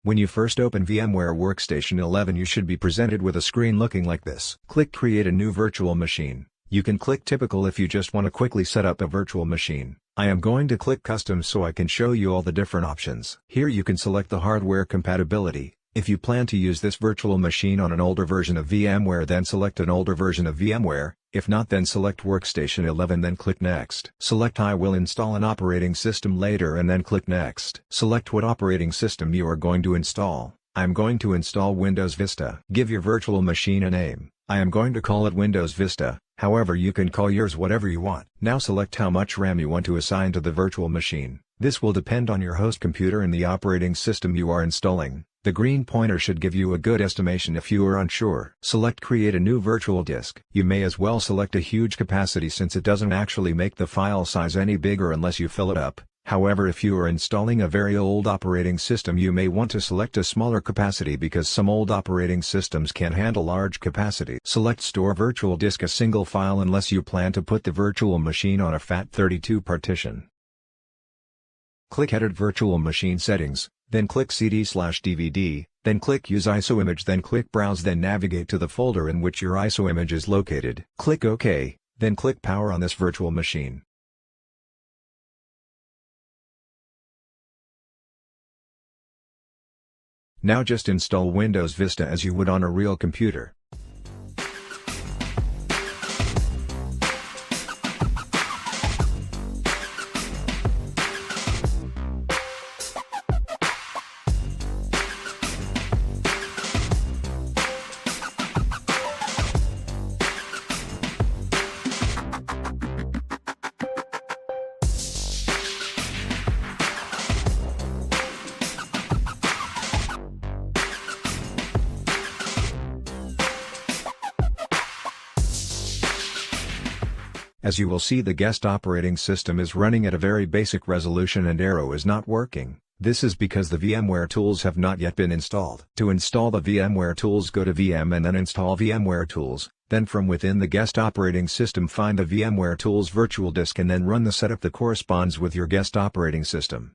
When you first open VMware Workstation 11 you should be presented with a screen looking like this. Click Create a new virtual machine. You can click Typical if you just want to quickly set up a virtual machine. I am going to click Custom so I can show you all the different options. Here you can select the hardware compatibility. If you plan to use this virtual machine on an older version of VMware then select an older version of VMware, if not then select Workstation 11 then click Next. Select I will install an operating system later and then click Next. Select what operating system you are going to install. I am going to install Windows Vista. Give your virtual machine a name. I am going to call it Windows Vista, however you can call yours whatever you want. Now select how much RAM you want to assign to the virtual machine. This will depend on your host computer and the operating system you are installing. The green pointer should give you a good estimation if you are unsure. Select Create a new virtual disk. You may as well select a huge capacity since it doesn't actually make the file size any bigger unless you fill it up. However, if you are installing a very old operating system you may want to select a smaller capacity because some old operating systems can handle large capacity. Select Store Virtual Disk a single file unless you plan to put the virtual machine on a FAT32 partition. Click Edit Virtual Machine Settings, then click CD/DVD, then click Use ISO Image then click Browse then navigate to the folder in which your ISO image is located. Click OK, then click Power on this virtual machine. Now just install Windows Vista as you would on a real computer. As you will see the guest operating system is running at a very basic resolution and Arrow is not working. This is because the VMware tools have not yet been installed. To install the VMware tools go to VM and then install VMware tools, then from within the guest operating system find the VMware tools virtual disk and then run the setup that corresponds with your guest operating system.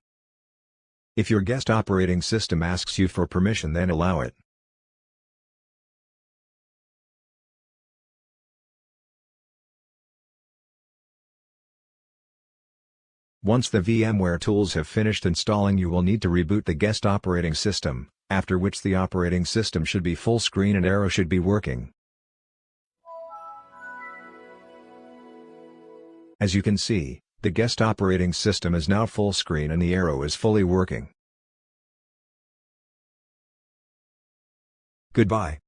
If your guest operating system asks you for permission then allow it. Once the VMware tools have finished installing you will need to reboot the guest operating system, after which the operating system should be full screen and Arrow should be working. As you can see, the guest operating system is now full screen and the Arrow is fully working. Goodbye.